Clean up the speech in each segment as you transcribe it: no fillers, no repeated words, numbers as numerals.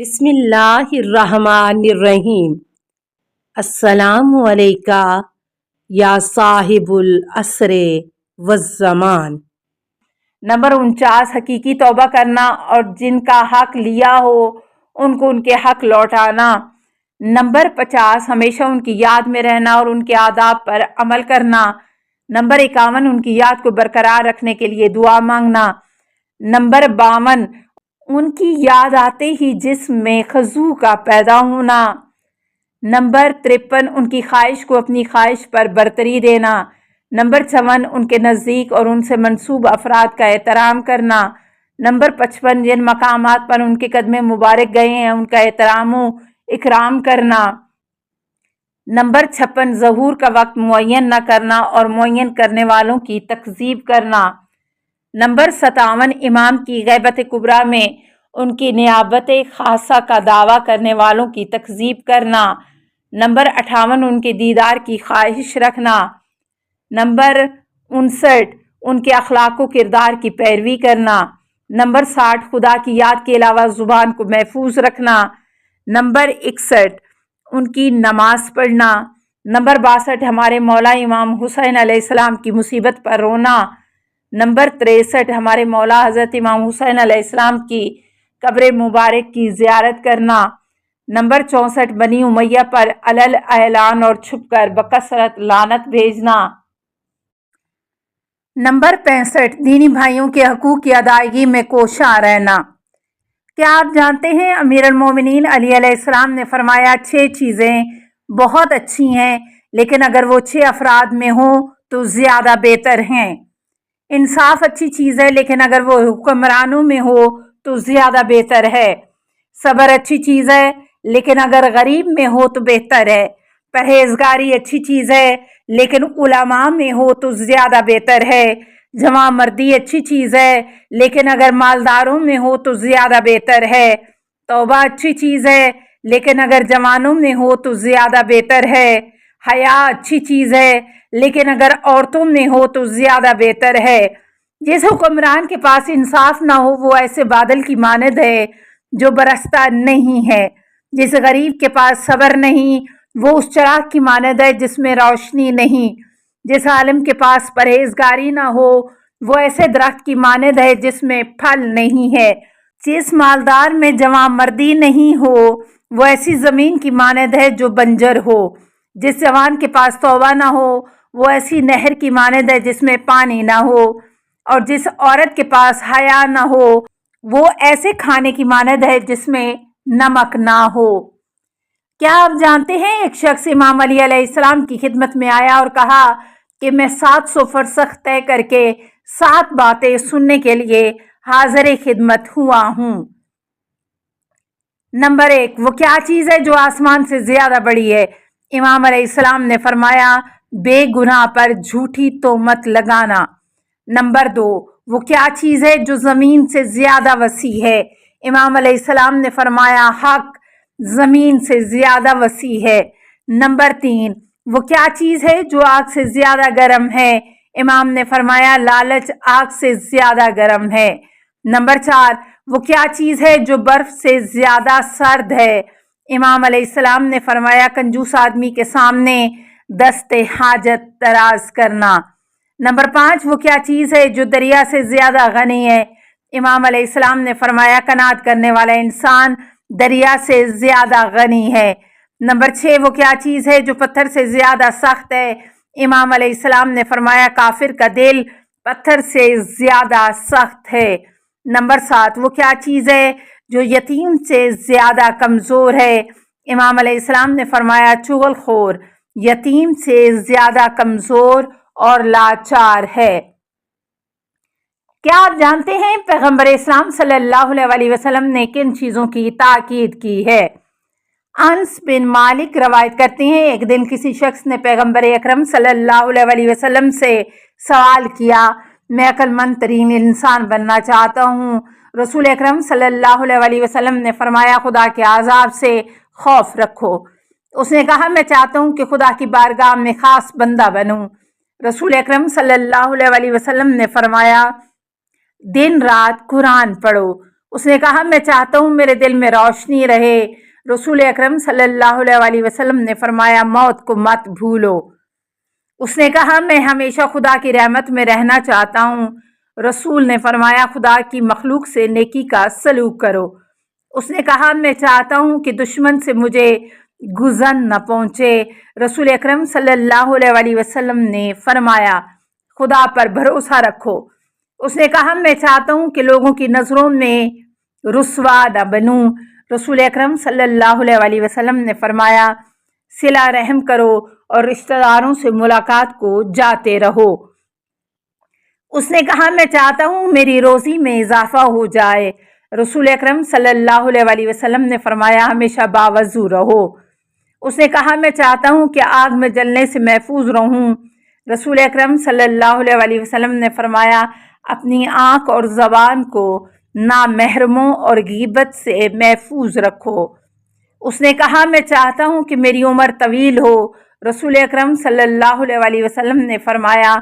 بسم اللہ الرحمن الرحیم۔ السلام علیکہ یا صاحب العصر والزمان۔ نمبر 49، حقیقی توبہ کرنا اور جن کا حق لیا ہو ان کو ان کے حق لوٹانا۔ نمبر 50، ہمیشہ ان کی یاد میں رہنا اور ان کے آداب پر عمل کرنا۔ نمبر 51، ان کی یاد کو برقرار رکھنے کے لیے دعا مانگنا۔ نمبر 52، ان کی یاد آتے ہی جسم میں خضوع کا پیدا ہونا۔ نمبر 53، ان کی خواہش کو اپنی خواہش پر برتری دینا۔ نمبر 54، ان کے نزدیک اور ان سے منسوب افراد کا احترام کرنا۔ نمبر 55، جن مقامات پر ان کے قدم مبارک گئے ہیں ان کا احترام و اکرام کرنا۔ نمبر 56، ظہور کا وقت معین نہ کرنا اور معین کرنے والوں کی تکذیب کرنا۔ نمبر 57، امام کی غیبت کبریٰ میں ان کی نیابت خاصہ کا دعویٰ کرنے والوں کی تکذیب کرنا۔ نمبر 58، ان کے دیدار کی خواہش رکھنا۔ نمبر 59، ان کے اخلاق و کردار کی پیروی کرنا۔ نمبر 60، خدا کی یاد کے علاوہ زبان کو محفوظ رکھنا۔ نمبر 61، ان کی نماز پڑھنا۔ نمبر 62، ہمارے مولا امام حسین علیہ السلام کی مصیبت پر رونا۔ نمبر 63، ہمارے مولا حضرت امام حسین علیہ السلام کی قبر مبارک کی زیارت کرنا۔ نمبر 64، بنی امیہ پر علل اعلان اور چھپ کر بکثرت لعنت بھیجنا۔ نمبر 65، دینی بھائیوں کے حقوق کی ادائیگی میں کوشاں رہنا۔ کیا آپ جانتے ہیں امیر المومنین علی علیہ السلام نے فرمایا 6 چیزیں بہت اچھی ہیں لیکن اگر وہ 6 افراد میں ہوں تو زیادہ بہتر ہیں۔ انصاف اچھی چیز ہے لیکن اگر وہ حکمرانوں میں ہو تو زیادہ بہتر ہے۔ صبر اچھی چیز ہے لیکن اگر غریب میں ہو تو بہتر ہے۔ پرہیزگاری اچھی چیز ہے لیکن علماء میں ہو تو زیادہ بہتر ہے۔ جوان مردی اچھی چیز ہے لیکن اگر مالداروں میں ہو تو زیادہ بہتر ہے۔ توبہ اچھی چیز ہے لیکن اگر جوانوں میں ہو تو زیادہ بہتر ہے۔ حیا اچھی چیز ہے لیکن اگر عورتوں میں ہو تو زیادہ بہتر ہے۔ جس حکمران کے پاس انصاف نہ ہو وہ ایسے بادل کی مانند ہے جو برستا نہیں ہے۔ جس غریب کے پاس صبر نہیں وہ اس چراغ کی مانند ہے جس میں روشنی نہیں۔ جس عالم کے پاس پرہیزگاری نہ ہو وہ ایسے درخت کی مانند ہے جس میں پھل نہیں ہے۔ جس مالدار میں جوان مردی نہیں ہو وہ ایسی زمین کی مانند ہے جو بنجر ہو۔ جس جوان کے پاس توبہ نہ ہو وہ ایسی نہر کی مانند ہے جس میں پانی نہ ہو، اور جس عورت کے پاس حیا نہ ہو وہ ایسے کھانے کی مانند ہے جس میں نمک نہ ہو۔ کیا آپ جانتے ہیں ایک شخص امام علی علیہ السلام کی خدمت میں آیا اور کہا کہ میں 700 فرسخ طے کر کے 7 باتیں سننے کے لیے حاضر خدمت ہوا ہوں۔ نمبر 1، وہ کیا چیز ہے جو آسمان سے زیادہ بڑی ہے؟ امام علیہ السلام نے فرمایا بے گناہ پر جھوٹی تہمت لگانا۔ نمبر 2، وہ کیا چیز ہے جو زمین سے زیادہ وسیع ہے؟ امام علیہ السلام نے فرمایا حق زمین سے زیادہ وسیع ہے۔ نمبر 3، وہ کیا چیز ہے جو آگ سے زیادہ گرم ہے؟ امام نے فرمایا لالچ آگ سے زیادہ گرم ہے۔ نمبر 4، وہ کیا چیز ہے جو برف سے زیادہ سرد ہے؟ امام علیہ السلام نے فرمایا کنجوس آدمی کے سامنے دست حاجت دراز کرنا۔ نمبر 5، وہ کیا چیز ہے جو دریا سے زیادہ غنی ہے؟ امام علیہ السلام نے فرمایا قناعت کرنے والا انسان دریا سے زیادہ غنی ہے۔ نمبر 6، وہ کیا چیز ہے جو پتھر سے زیادہ سخت ہے؟ امام علیہ السلام نے فرمایا کافر کا دل پتھر سے زیادہ سخت ہے۔ نمبر 7، وہ کیا چیز ہے جو یتیم سے زیادہ کمزور ہے؟ امام علیہ السلام نے فرمایا چغل خور یتیم سے زیادہ کمزور اور لاچار ہے۔ کیا آپ جانتے ہیں پیغمبر اسلام صلی اللہ علیہ وسلم نے کن چیزوں کی تاکید کی ہے؟ انس بن مالک روایت کرتے ہیں ایک دن کسی شخص نے پیغمبر اکرم صلی اللہ علیہ وسلم سے سوال کیا میں عقل مند ترین انسان بننا چاہتا ہوں۔ رسول اکرم صلی اللہ علیہ وسلم نے فرمایا خدا کے عذاب سے خوف رکھو۔ اس نے کہا میں چاہتا ہوں کہ خدا کی بارگاہ میں خاص بندہ بنوں۔ رسول اکرم صلی اللہ علیہ وسلم نے فرمایا دن رات قرآن پڑھو، उसने कहा मैं चाहता हूँ मेरे दिल में रोशनी रहे। रसूल अकरम सल्लल्लाहु अलैहि वसल्लम ने फरमाया मौत को मत भूलो। उसने कहा मैं हमेशा खुदा की रहमत में रहना चाहता हूँ। रसूल ने फरमाया खुदा की मखलूक से नेकी का सलूक करो। उसने कहा मैं चाहता हूँ कि दुश्मन से मुझे गुज़र न पहुँचे। रसूल अकरम सल्लल्लाहु अलैहि वसल्लम ने फरमाया खुदा पर भरोसा रखो। उसने कहा मैं चाहता हूँ कि लोगों की नज़रों में रुस्वा न बनूं। रसूल अकरम सल्लल्लाहु अलैहि वसल्लम ने फरमाया सिला रहम करो और रिश्तेदारों से मुलाकात को जाते रहो। उसने कहा मैं चाहता हूँ मेरी रोज़ी में इजाफा हो जाए। रसूल अकरम सल्लल्लाहु अलैहि वसल्लम ने फरमाया हमेशा बावज़ू रहो। उसने कहा मैं चाहता हूँ कि आग में जलने से महफूज रहूं। रसूल अकरम सल्लल्लाहु अलैहि वसल्लम ने फरमाया अपनी आँख और ज़बान को नामहरमों और गीबत से महफूज रखो। उसने कहा मैं चाहता हूँ कि मेरी उम्र तवील हो। रसूल अकरम सल्लल्लाहु अलैहि वसल्लम ने फरमाया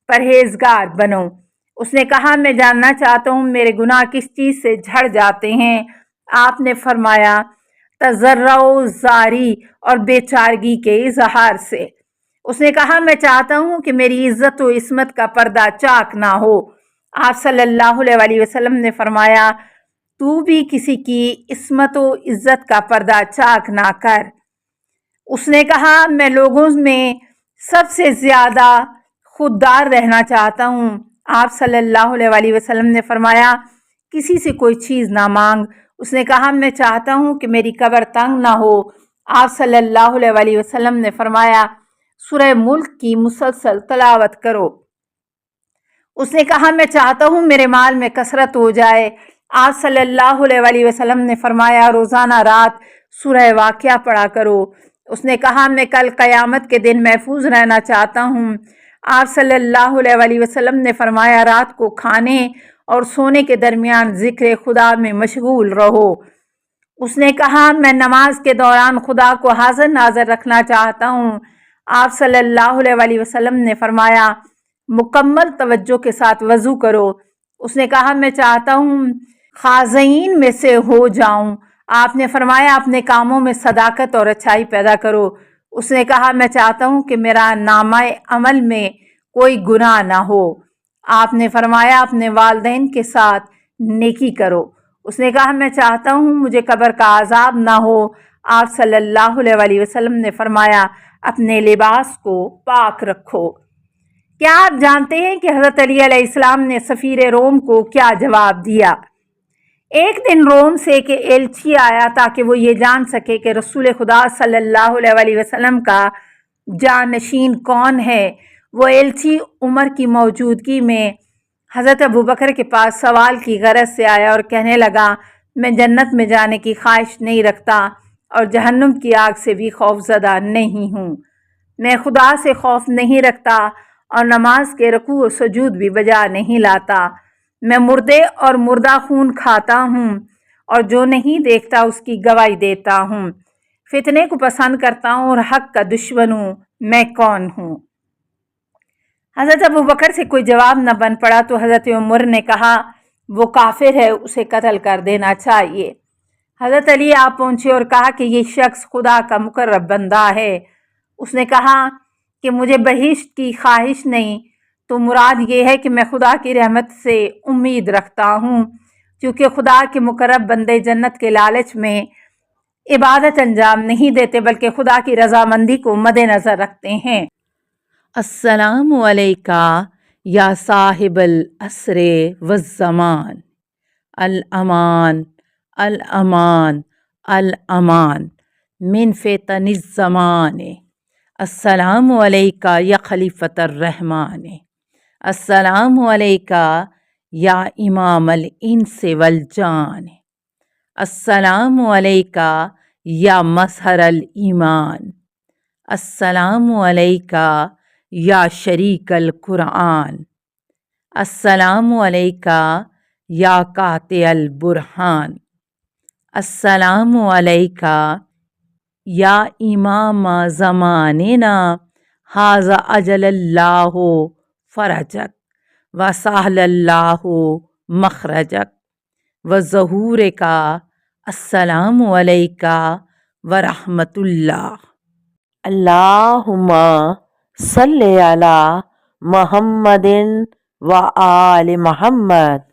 परहेजगार बनो। उसने कहा मैं जानना चाहता हूँ मेरे गुनाह किस चीज़ से झड़ जाते हैं। आपने फरमाया तजर्रो जारी और बेचारगी के इजहार से। उसने कहा मैं चाहता हूँ कि मेरी इज्जत व इस्मत का पर्दा चाक ना हो। आप सल्लल्लाहु अलैहि वसल्लम ने फरमाया तू भी किसी की इस्मत व इज्जत का पर्दा चाक ना कर। उसने कहा मैं लोगों में सबसे ज़्यादा खुददार रहना चाहता हूँ। आप सल्लल्लाहु अलैहि वसल्लम ने फरमाया किसी से कोई चीज़ ना मांग। उसने कहा मैं चाहता हूँ कि मेरी कब्र तंग ना हो। आप सल्लल्लाहु अलैहि वसल्लम ने फरमाया सूरह मुल्क की मुसलसल तलावत करो। उसने कहा मैं चाहता हूँ मेरे माल में कसरत हो जाए। आप सल्लल्लाहु अलैहि वसल्लम ने फरमाया रोज़ाना रात सूरह वाक़िया पढ़ा करो। उसने कहा मैं कल क़यामत के दिन महफूज रहना चाहता हूँ। आप सल्लल्लाहु अलैहि वसल्लम ने फरमाया रात को खाने और सोने के दरमियान ज़िक्र खुदा में मशगूल रहो। उसने कहा मैं नमाज के दौरान खुदा को हाजिर नाज़र रखना चाहता हूँ। आप सल्लल्लाहु अलैहि वसल्लम ने फरमाया मुकम्मल तवज्जो के साथ वज़ू करो। उसने कहा मैं चाहता हूँ खाज़ीन में से हो जाऊं। आपने फरमाया अपने कामों में सदाकत और अच्छाई पैदा करो। उसने कहा मैं चाहता हूँ कि मेरा नामाए अमल में कोई गुनाह ना हो। आपने फरमाया अपने वालिदैन के साथ नेकी करो। उसने कहा मैं चाहता हूँ मुझे कब्र का आज़ाब ना हो। आप सल्लल्लाहु अलैहि वसल्लम ने फरमाया अपने लिबास को पाक रखो। क्या आप जानते हैं कि हज़रत अली अलैहिस्सलाम ने सफ़ीर रोम को क्या जवाब दिया? एक दिन रोम से एक एलची आया ताकि वो ये जान सके कि रसूल खुदा सल्लल्लाहु अलैहि वसल्लम का जानशीन कौन है। वो एलची उमर की मौजूदगी में हज़रत अबू बकर के पास सवाल की गरज से आया और कहने लगा मैं जन्नत में जाने की ख्वाहिश नहीं रखता और जहन्नुम की आग से भी खौफज़दा नहीं हूँ। मैं खुदा से खौफ नहीं रखता और नमाज के रुकू व सुजूद भी बजा नहीं लाता। मैं मुर्दे और मुर्दा खून खाता हूँ और जो नहीं देखता उसकी गवाही देता हूँ। फितने को पसंद करता हूँ और हक का दुश्मन हूँ। मैं कौन हूँ? हज़रत अबू बकर से कोई जवाब न बन पड़ा तो हज़रत उमर ने कहा वो काफिर है, उसे कत्ल कर देना चाहिए। हज़रत अली आप पहुँचे और कहा कि ये शख्स खुदा का मुकर्रब बंदा है। उसने कहा कि मुझे बहिश्त की ख्वाहिश नहीं, तो मुराद ये है कि मैं खुदा की रहमत से उम्मीद रखता हूँ, क्योंकि खुदा के मुकर्रब बंदे जन्नत के लालच में इबादत अंजाम नहीं देते बल्कि खुदा की रजामंदी को मद्देनज़र रखते हैं। अस्सलामु अलैका या साहिबल असरे वज़्ज़मान अल अमान अल अमान अल अमान मिन फ़ितनिज़ ज़माने। अस्सलामु अलैका या खलीफतर रहमान। अस्सलामु अलैका या इमाम अल इंस वल जान। अस्सलामु अलैका या मज़हर अल ईमान। अस्सलामु अलैका या शरीक अल कुरान। अस्सलामु अलैका या काते अल बुरहान। अस्सलामु अलैका या इमाम ज़मानिना हाज़ा अजलल्लाहु फ़रजक व सहलल्लाहु मखरजक। و ظہور کا السلام علیکہ ورحمۃ اللہ۔ اللہم صلی علی محمد و آل محمد